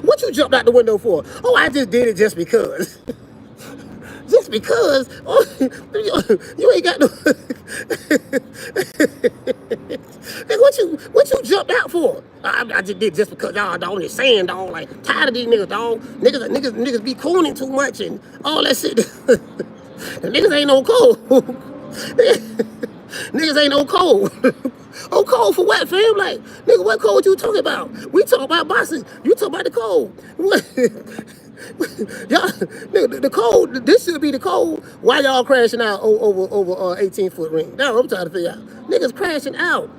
A: What you jumped out the window for? Oh, I just did it just because. Just because, oh, you ain't got no. What you jumped out for? I just did just because y'all dog is saying dog like tired of these niggas dog. Niggas be cooning too much and all that shit. The niggas ain't no cold. Niggas ain't no cold. Oh, cold for what, fam? Like, nigga, what cold you talking about? We talking about boxing. You talking about the cold. Y'all, nigga, the cold, this should be the cold. Why y'all crashing out over 18-foot ring? That's what I'm trying to figure out. Niggas crashing out.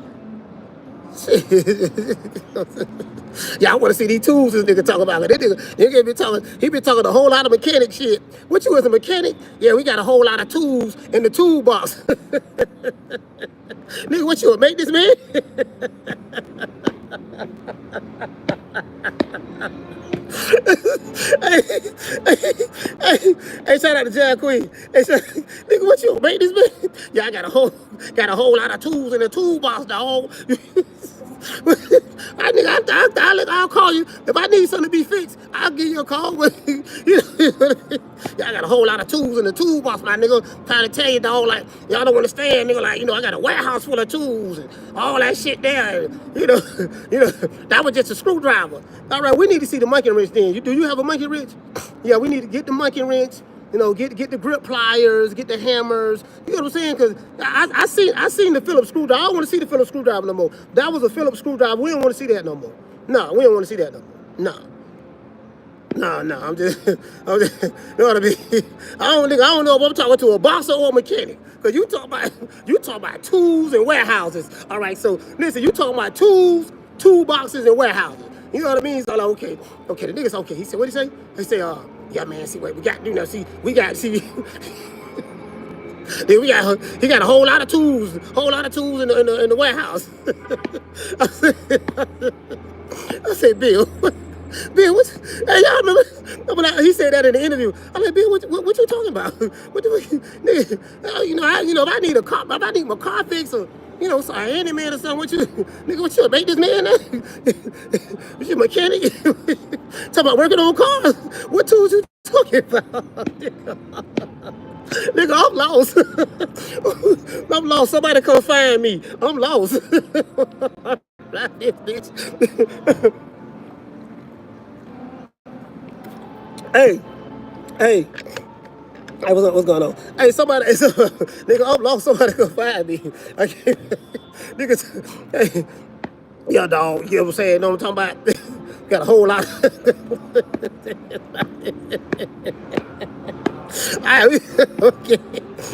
A: Yeah, I want to see these tools this nigga talk about. Like, he been talking a whole lot of mechanic shit. What you as a mechanic? Yeah, we got a whole lot of tools in the toolbox. Nigga, what you make this man? Hey, shout out to Jack Queen. Hey, nigga, what you make this man? Yeah, I got a whole lot of tools in the toolbox, dog. I'll call you if I need something to be fixed. I'll give you a call. Yeah, I got a whole lot of tools in the toolbox, my nigga. Trying to tell you, dog, like y'all don't understand, nigga. Like I got a warehouse full of tools and all that shit there. You know, that was just a screwdriver. All right, we need to see the monkey wrench then. Do you have a monkey wrench? Yeah, we need to get the monkey wrench. Get the grip pliers, get the hammers. You know what I'm saying? Because I seen the Phillips screwdriver. I don't want to see the Phillips screwdriver no more. That was a Phillips screwdriver. We don't want to see that no more. No, we don't want to see that no more. No. I'm just you know what I mean? I don't know if I'm talking to a boxer or a mechanic. Because you talk about tools and warehouses. All right, so listen, you talking about tools, toolboxes, and warehouses. You know what I mean? So like, okay, the nigga's okay. He said, what did he say? He said, yeah, man, see what we got, he got a whole lot of tools in the warehouse. I said, Bill, hey, y'all remember? He said that in the interview. I'm like, Bill, what you talking about? Nigga, if I need a car, if I need my car fixed or, so a handyman or something, what you make this man? What you mechanic? Talking about working on cars. What tools you talking about? Nigga, I'm lost. I'm lost. Somebody come find me. I'm lost. This bitch. Hey, what's going on? Hey, nigga, I'm lost. Somebody come find me. Nigga, hey, yeah, dog. You know what I'm saying? You know what I'm talking about? Got a whole lot. Okay.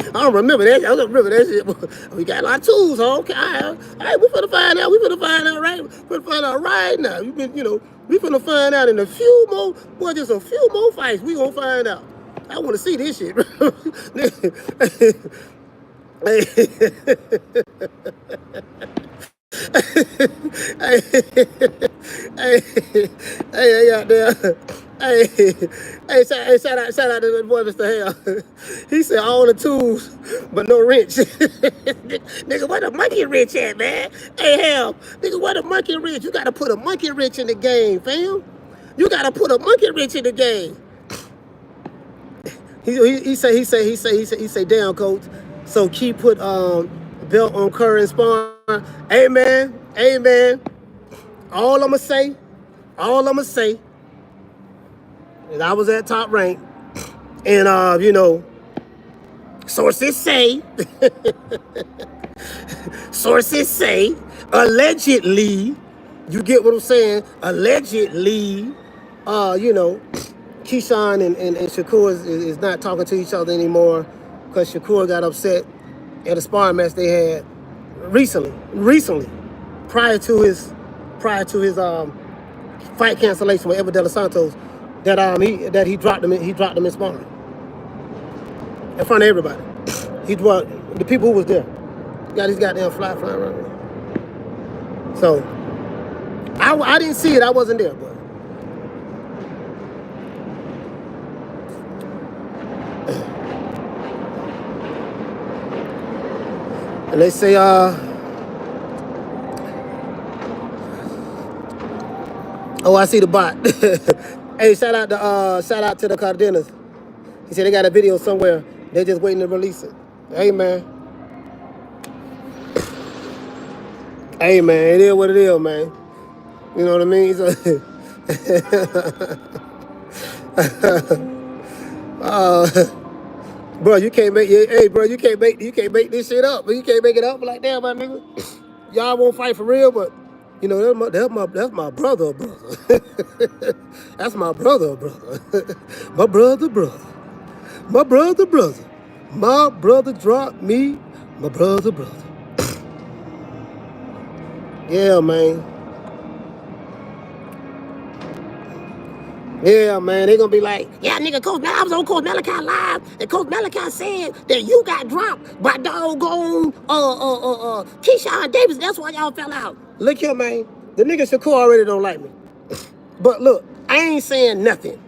A: I don't remember that. I don't remember that shit. We got a lot of tools, huh? Okay. All right, we finna find out. Right? We finna find out right now. We finna find out in a few more, just a few more fights. We gonna find out. I want to see this shit. Hey, out there. Hey, shout out to the boy, Mr. Hale. He said all the tools, but no wrench. Nigga, where the monkey wrench at, man? Hey, Hale, nigga, where the monkey wrench? You gotta put a monkey wrench in the game, fam. You gotta put a monkey wrench in the game. He say, damn coach. So Key put belt on Curry and Sparring. Hey man. All I'ma say is I was at Top Rank, and you know, sources say, allegedly, you get what I'm saying? Allegedly, you know, Keyshawn and Shakur is not talking to each other anymore because Shakur got upset at a sparring match they had recently, prior to his fight cancellation with Ever De Los Santos, that he dropped him in sparring in front of everybody. He dropped the people who was there. Got these goddamn flying around. So I didn't see it. I wasn't there, but and they say oh, I see the bot. Hey, shout out to the Cardenas. He said they got a video somewhere. They're just waiting to release it. Hey man, it is what it is, man. You know what I mean? So, bro, you can't make this shit up. You can't make it up like that, my nigga. Y'all won't fight for real, but you know that's my brother. That's my brother. My brother. My brother dropped me. My brother. Yeah, man. Yeah, man. They gonna be like, yeah, nigga, Coach Malachi, I was on Coach Malachi live, and Coach Malachi said that you got dropped by doggone Keyshawn Davis. That's why y'all fell out. Look here, man. The nigga Shakur already don't like me. But look, I ain't saying nothing.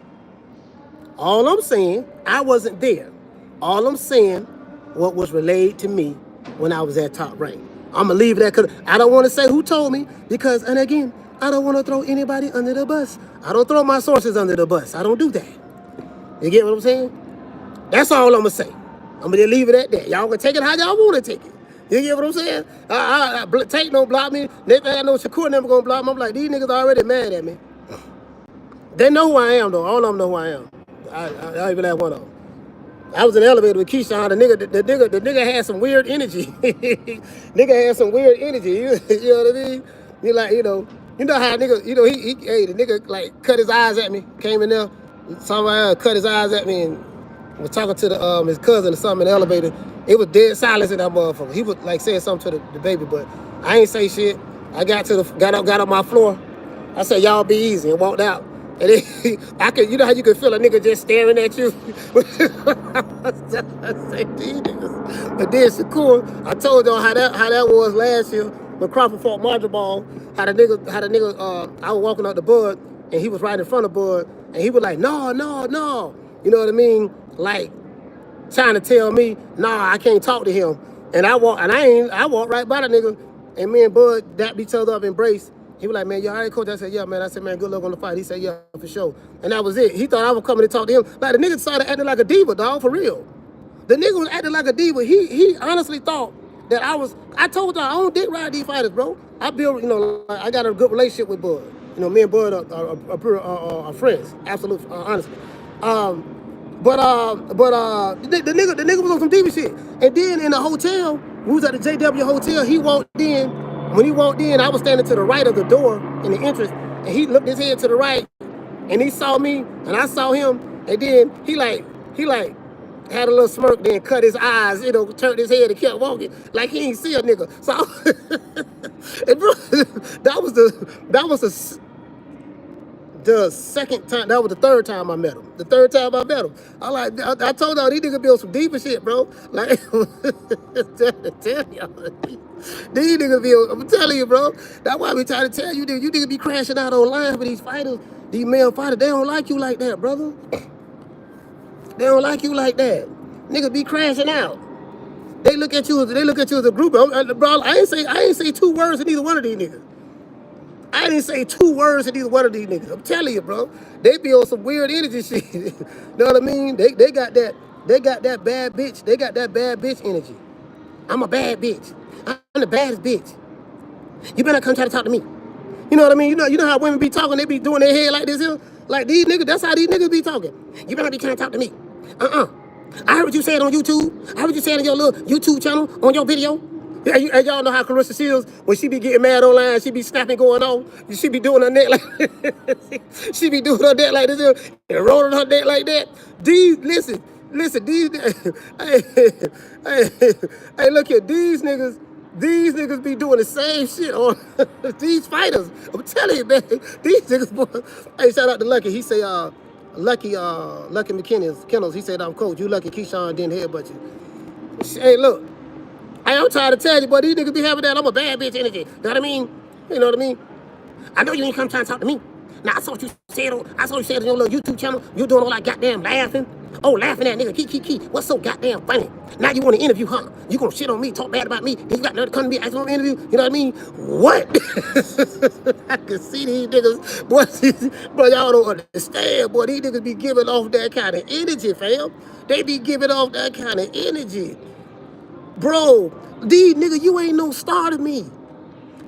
A: All I'm saying, I wasn't there. All I'm saying, what was relayed to me when I was at Top Rank. I'm gonna leave that because I don't want to say who told me because, and again, I don't want to throw anybody under the bus. I don't throw my sources under the bus. I don't do that. You get what I'm saying? That's all I'm gonna say. I'm gonna leave it at that. Y'all can take it how y'all want to take it. You get what I'm saying? Tate don't block me. Next thing I know, Shakur never gonna block me. I'm like, these niggas already mad at me. They know who I am though. All of them know who I am. I even have one of them. I was in the elevator with Keyshawn. The nigga had some weird energy. Nigga had some weird energy. You know what I mean? You like, you know how nigga, the nigga like cut his eyes at me. Came in there, somebody cut his eyes at me and was talking to his cousin or something in the elevator. It was dead silence in that motherfucker. He was like saying something to the baby, but I ain't say shit. I got up my floor. I said, y'all be easy, and walked out. And then, you know how you can feel a nigga just staring at you? I said, these niggas. But then Shakur, I told y'all how that was last year when Crawford fought Marjorie Ball. How the nigga, I was walking up to Bud, and he was right in front of Bud, and he was like, no. You know what I mean? Like, trying to tell me, nah, I can't talk to him. And I walked right by the nigga, and me and Bud dapped each other up, embraced. He was like, man, you all right, coach? I said, yeah, man. I said, man, good luck on the fight. He said, yeah, for sure. And that was it. He thought I was coming to talk to him. Like, the nigga started acting like a diva, dog, for real. The nigga was acting like a diva. He honestly thought that I told y'all, I don't dick ride these fighters, bro. I built, I got a good relationship with Bud. Me and Bud are friends, absolutely, honestly. But the nigga was on some diva shit. And then in the hotel, we was at the JW hotel, he walked in. When he walked in, I was standing to the right of the door in the entrance, and he looked his head to the right, and he saw me, and I saw him, and then he like had a little smirk, then cut his eyes, turned his head and kept walking like he ain't see a nigga. So, and bro, that was the second time. That was the third time I met him. The third time I met him, I told y'all these niggas be on some deeper shit, bro. Like, tell y'all. These niggas be, I'm telling you, bro. That's why we trying to tell you, you niggas be crashing out online for these fighters, these male fighters. They don't like you like that, brother. They don't like you like that. Niggas be crashing out. They look at you as a group. Bro, I ain't say 2 words to neither one of these niggas. I didn't say 2 words to neither one of these niggas. I'm telling you, bro. They be on some weird energy shit. You know what I mean? They got that. They got that bad bitch. They got that bad bitch energy. I'm a bad bitch. I'm the baddest bitch. You better come try to talk to me. You know what I mean? You know how women be talking, they be doing their head like this here? Like these niggas, that's how these niggas be talking. You better be trying to talk to me. I heard what you said on YouTube. I heard what you said on your little YouTube channel, on your video. Yeah, y'all know how Clarissa Shields, when she be getting mad online, she be snapping going on. She be doing her neck like she be doing her neck like this here, and rolling her neck like that. Listen, these hey, look here, these niggas be doing the same shit on these fighters. I'm telling you, man, these niggas, boy. Hey, shout out to Lucky. He say, Lucky McKinnons, he said, I'm coach. You lucky Keyshawn didn't headbutt you. Hey, look. I'm trying to tell you, but these niggas be having that I'm a bad bitch energy. You know what I mean? You know what I mean? I know you ain't come trying to talk to me. Now I saw what you said on your little YouTube channel. You doing all that goddamn laughing. Oh, laughing at nigga. Key. What's so goddamn funny? Now you want to interview, huh? You gonna shit on me, talk bad about me. You got nothing to come to me, ask me to interview. You know what I mean? What? I can see these niggas. Boy, y'all don't understand. Boy, these niggas be giving off that kind of energy, fam. They be giving off that kind of energy. Bro, these niggas, you ain't no star to me.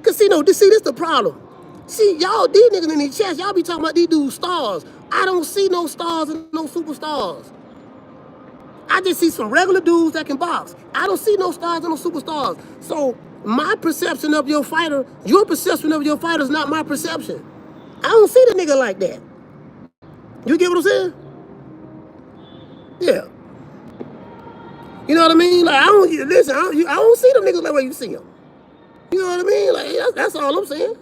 A: Casino, this the problem. See, y'all, these niggas in these chats, y'all be talking about these dudes stars. I don't see no stars and no superstars. I just see some regular dudes that can box. I don't see no stars and no superstars. So my perception of your fighter, your perception of your fighter is not my perception. I don't see the nigga like that. You get what I'm saying? Yeah. You know what I mean? Like, I don't see them niggas like way you see them. You know what I mean? Like, that's all I'm saying.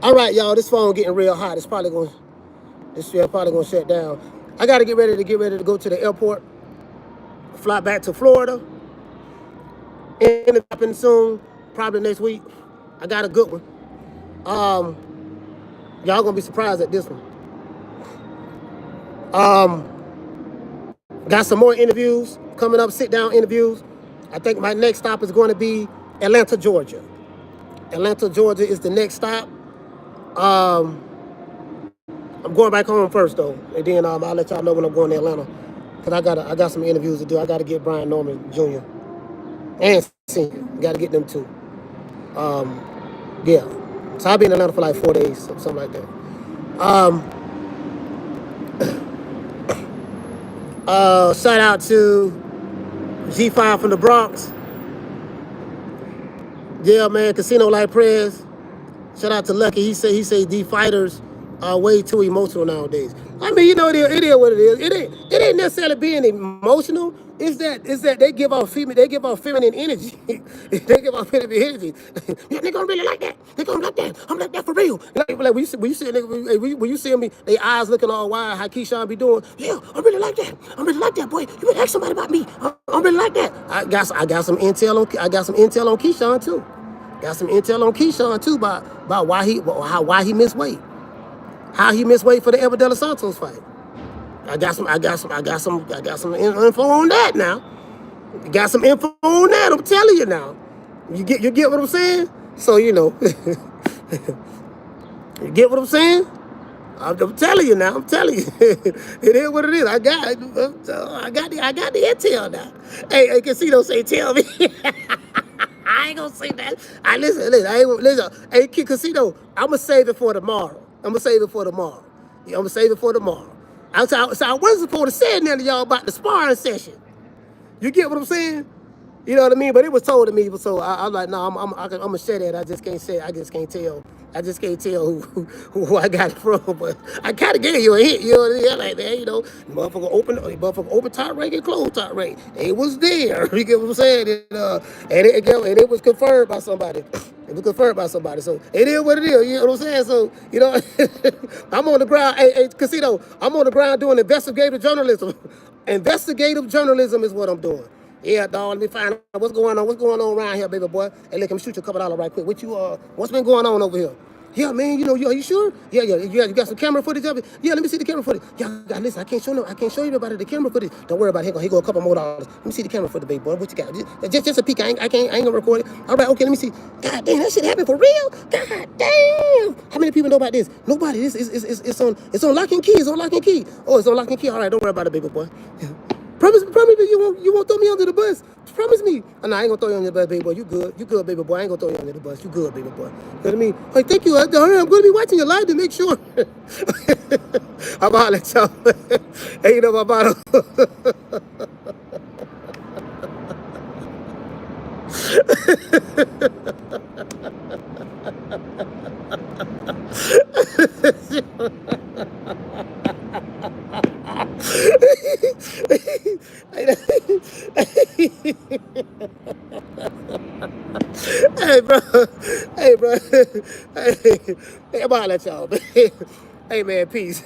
A: All right, y'all, this phone getting real hot. This probably gonna shut down. I gotta get ready to go to the airport, fly back to Florida. End up happening soon, probably next week. I got a good one. Y'all gonna be surprised at this one. Got some more interviews coming up, sit-down interviews. I think my next stop is going to be Atlanta, Georgia. Atlanta, Georgia is the next stop. I'm going back home first, though, and then I'll let y'all know when I'm going to Atlanta, because I got some interviews to do. I got to get Brian Norman Jr. and Senior. Got to get them too. Yeah. So I'll be in Atlanta for like 4 days, something like that. Shout out to G5 from the Bronx. Yeah, man, Casino Like Prayers. Shout out to Lucky. He say these fighters are way too emotional nowadays. I mean, you know, it is what it is. It ain't necessarily being emotional. It's that they give off feminine energy. They give off feminine energy. Yeah, they gonna really like that. They gonna like that. I'm like that for real. Like when you see me, they eyes looking all wide, how Keyshawn be doing. Yeah, I really like that. I really like that, boy. You better ask somebody about me. I really like that. I got some intel on Keyshawn too. Got some intel on Keyshawn too about why he missed weight. How he missed weight for the Ever De Los Santos fight. I got some info on that now. Got some info on that, I'm telling you now. You get what I'm saying? So, you know. You get what I'm saying? I'm telling you now. I'm telling you. It is what it is. I got the intel now. Hey, Casino say tell me. I ain't gonna say that. Listen. Hey, Casino, I'ma save it for tomorrow. Yeah, I'ma save it for tomorrow. So I wasn't supposed to say nothing to y'all about the sparring session. You get what I'm saying? You know what I mean? But it was told to me, so I'm like, no, I'm gonna share that. I just can't say it. I just can't tell who I got it from. But I kind of gave you a hint. You know what I mean? Like, man, you know, motherfucker open top rank and close top rank. It was there. You get what I'm saying? And it was confirmed by somebody. It was confirmed by somebody. So it is what it is. You know what I'm saying? So, you know, I'm on the ground. Hey, Casino, I'm on the ground doing investigative journalism. Investigative journalism is what I'm doing. Yeah, dog, let me find out what's going on. What's going on around here, baby boy? Hey, look, let me shoot you $2 right quick. What's been going on over here? Yeah, man, you know, are you sure? Yeah, you got some camera footage of it? Yeah, let me see the camera footage. Yeah, God, listen, I can't show you nobody the camera footage. Don't worry about it. Here go a couple more dollars. Let me see the camera footage, baby boy. What you got? Just a peek. I ain't gonna record it. All right, okay, let me see. God damn, that shit happened for real? God damn. How many people know about this? Nobody. This it's on lock and key. It's on lock and key. Oh, it's on lock and key. All right, don't worry about it, baby boy. Promise me you won't throw me under the bus. Promise me. Oh, no, I ain't gonna throw you under the bus, baby boy. You good, baby boy. I ain't gonna throw you under the bus. You good, baby boy. You know what I mean? Hey, thank you. I'm gonna be watching your live to make sure. I'm out at y'all. Hey, you know my bottle. Hey, bro. Hey, bro. Hey, I'm out at y'all. Hey, man, peace.